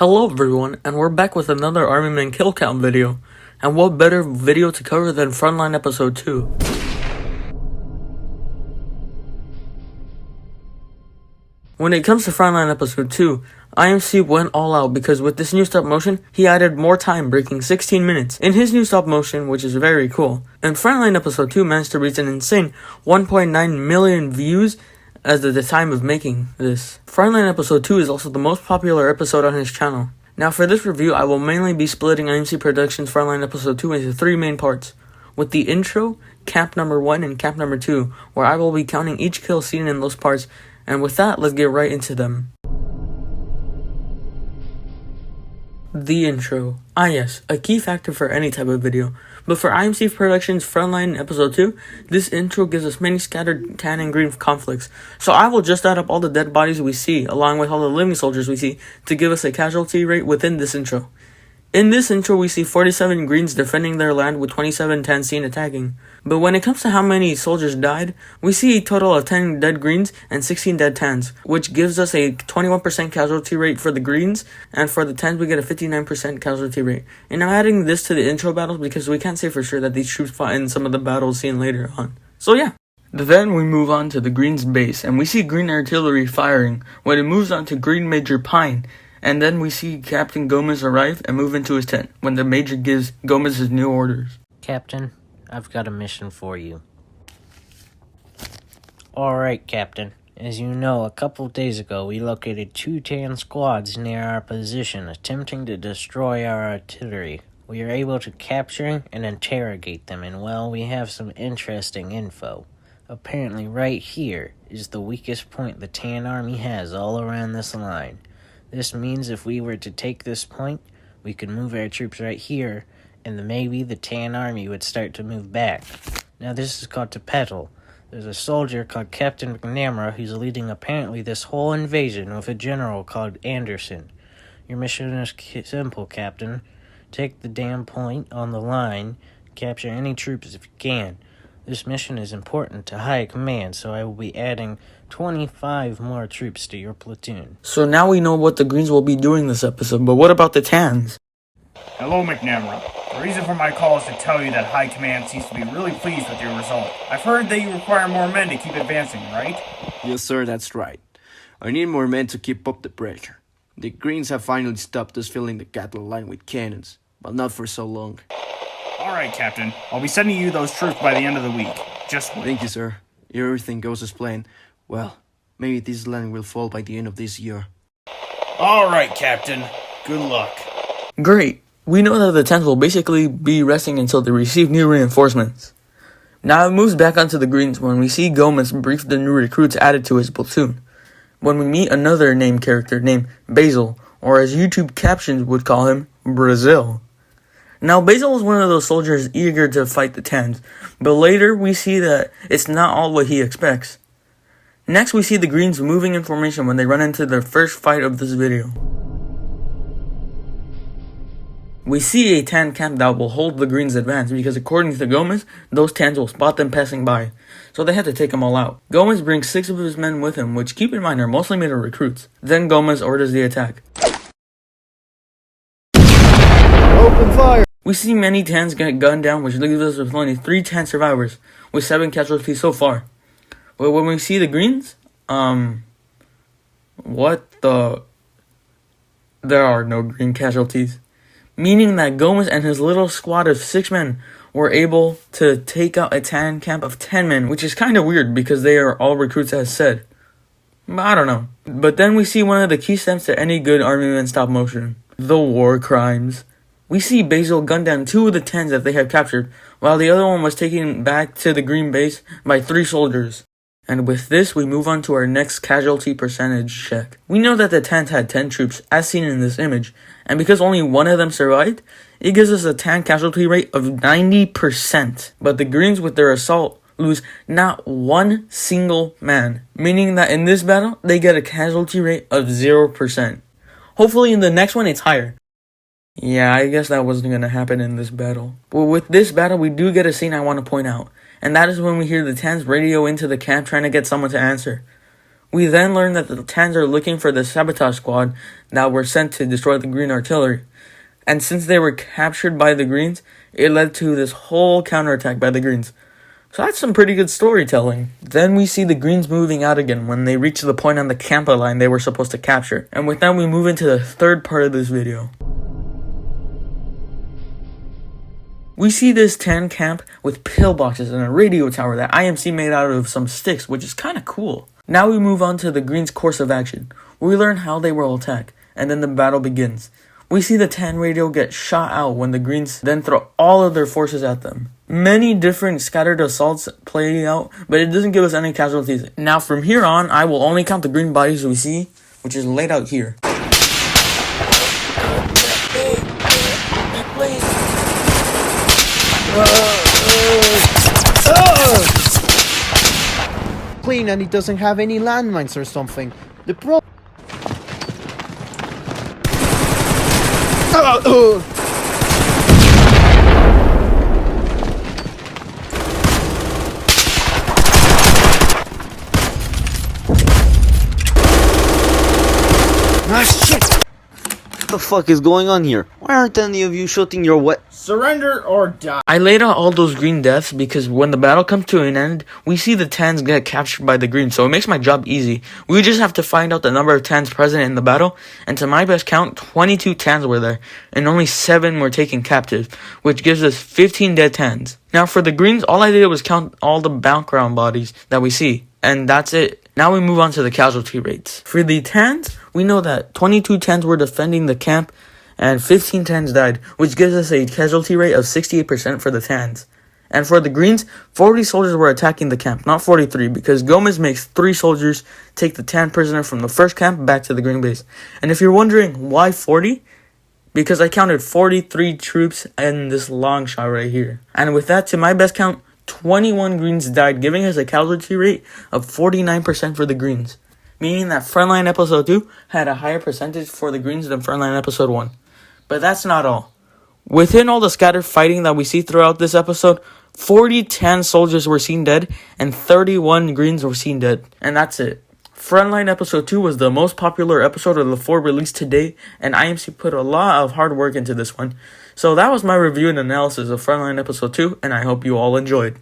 Hello everyone, and we're back with another Army Man kill count video. And what better video to cover than Frontline episode 2. When it comes to Frontline episode 2, IMC went all out because with this new stop motion, he added more time, breaking 16 minutes in his new stop motion, which is very cool. And Frontline episode 2 managed to reach an insane 1.9 million views as at the time of making this. Frontline episode 2 is also the most popular episode on his channel. Now for this review, I will mainly be splitting IMC Productions Frontline episode 2 into 3 main parts, with the intro, camp number 1, and camp number 2, where I will be counting each kill seen in those parts, and with that, let's get right into them. The intro. Yes, a key factor for any type of video. But for IMC Productions Frontline Episode 2, this intro gives us many scattered tan and green conflicts. So I will just add up all the dead bodies we see, along with all the living soldiers we see, to give us a casualty rate within this intro. In this intro, we see 47 greens defending their land with 27 tans seen attacking. But when it comes to how many soldiers died, we see a total of 10 dead greens and 16 dead tans, which gives us a 21% casualty rate for the greens, and for the tans we get a 59% casualty rate. And I'm adding this to the intro battles because we can't say for sure that these troops fought in some of the battles seen later on. So yeah. Then we move on to the Green's base, and we see green artillery firing when it moves on to Green Major Pine. And then we see Captain Gomez arrive and move into his tent when the Major gives Gomez his new orders. Captain, I've got a mission for you. Alright, Captain. As you know, a couple of days ago, we located 2 tan squads near our position, attempting to destroy our artillery. We were able to capture and interrogate them, and well, we have some interesting info. Apparently, right here is the weakest point the tan army has all around this line. This means if we were to take this point, we could move our troops right here, and maybe the tan army would start to move back. Now this is called to peddle. There's a soldier called Captain McNamara who's leading apparently this whole invasion with a general called Anderson. Your mission is simple, Captain. Take the damn point on the line, capture any troops if you can. This mission is important to high command, so I will be adding 25 more troops to your platoon. So now we know what the Greens will be doing this episode, but what about the Tans? Hello, McNamara. The reason for my call is to tell you that High Command seems to be really pleased with your result. I've heard that you require more men to keep advancing, right? Yes, sir, that's right. I need more men to keep up the pressure. The Greens have finally stopped us filling the cattle line with cannons, but not for so long. Alright, Captain. I'll be sending you those troops by the end of the week. Just wait. Thank you, sir. If everything goes as planned, well, maybe this land will fall by the end of this year. Alright, Captain. Good luck. Great. We know that the Tans will basically be resting until they receive new reinforcements. Now it moves back onto the Greens when we see Gomez brief the new recruits added to his platoon. When we meet another named character named Basil, or as YouTube captions would call him, Brazil. Now, Basil was one of those soldiers eager to fight the Tans, but later we see that it's not all what he expects. Next, we see the Greens moving in formation when they run into their first fight of this video. We see a Tan camp that will hold the Greens' advance because according to Gomez, those Tans will spot them passing by, so they had to take them all out. Gomez brings 6 of his men with him, which keep in mind are mostly made of recruits. Then Gomez orders the attack. Open fire! We see many Tans get gunned down, which leaves us with only 3 Tan survivors, with 7 casualties so far. But when we see the Greens, there are no green casualties. Meaning that Gomez and his little squad of 6 men were able to take out a Tan camp of 10 men, which is kind of weird because they are all recruits as said. I don't know. But then we see one of the key steps to any good Army Man stop motion. The war crimes. We see Basil gun down 2 of the Tans that they have captured, while the other one was taken back to the Green base by 3 soldiers. And with this, we move on to our next casualty percentage check. We know that the Tans had 10 troops, as seen in this image, and because only 1 of them survived, it gives us a Tan casualty rate of 90%. But the Greens with their assault lose not 1 single man, meaning that in this battle, they get a casualty rate of 0%. Hopefully in the next one, it's higher. Yeah, I guess that wasn't going to happen in this battle. But with this battle, we do get a scene I want to point out. And that is when we hear the Tans radio into the camp trying to get someone to answer. We then learn that the Tans are looking for the sabotage squad that were sent to destroy the Green artillery. And since they were captured by the Greens, it led to this whole counterattack by the Greens. So that's some pretty good storytelling. Then we see the Greens moving out again when they reach the point on the Campa line they were supposed to capture. And with that, we move into the third part of this video. We see this Tan camp with pillboxes and a radio tower that IMC made out of some sticks, which is kind of cool. Now we move on to the Greens' course of action. We learn how they will attack, and then the battle begins. We see the Tan radio get shot out when the Greens then throw all of their forces at them. Many different scattered assaults play out, but it doesn't give us any casualties. Now from here on, I will only count the Green bodies we see, which is laid out here. Clean, and he doesn't have any landmines or something. The pro. Ah, shit! What the fuck is going on here? Why aren't any of you shooting your what? Surrender or die. I laid out all those Green deaths because when the battle comes to an end, we see the Tans get captured by the Greens, so it makes my job easy. We just have to find out the number of Tans present in the battle, and to my best count, 22 Tans were there, and only 7 were taken captive, which gives us 15 dead Tans. Now for the Greens, all I did was count all the background bodies that we see, and that's it. Now we move on to the casualty rates. For the Tans, we know that 22 Tans were defending the camp, and 15 Tans died, which gives us a casualty rate of 68% for the Tans. And for the Greens, 40 soldiers were attacking the camp, not 43, because Gomez makes 3 soldiers take the Tan prisoner from the first camp back to the Green base. And if you're wondering why 40, because I counted 43 troops in this long shot right here. And with that, to my best count, 21 Greens died, giving us a casualty rate of 49% for the Greens, meaning that Frontline Episode 2 had a higher percentage for the Greens than Frontline Episode 1. But that's not all. Within all the scattered fighting that we see throughout this episode, 40 Tan soldiers were seen dead, and 31 Greens were seen dead. And that's it. Frontline Episode 2 was the most popular episode of the 4 released to date, and IMC put a lot of hard work into this one. So that was my review and analysis of Frontline Episode 2, and I hope you all enjoyed.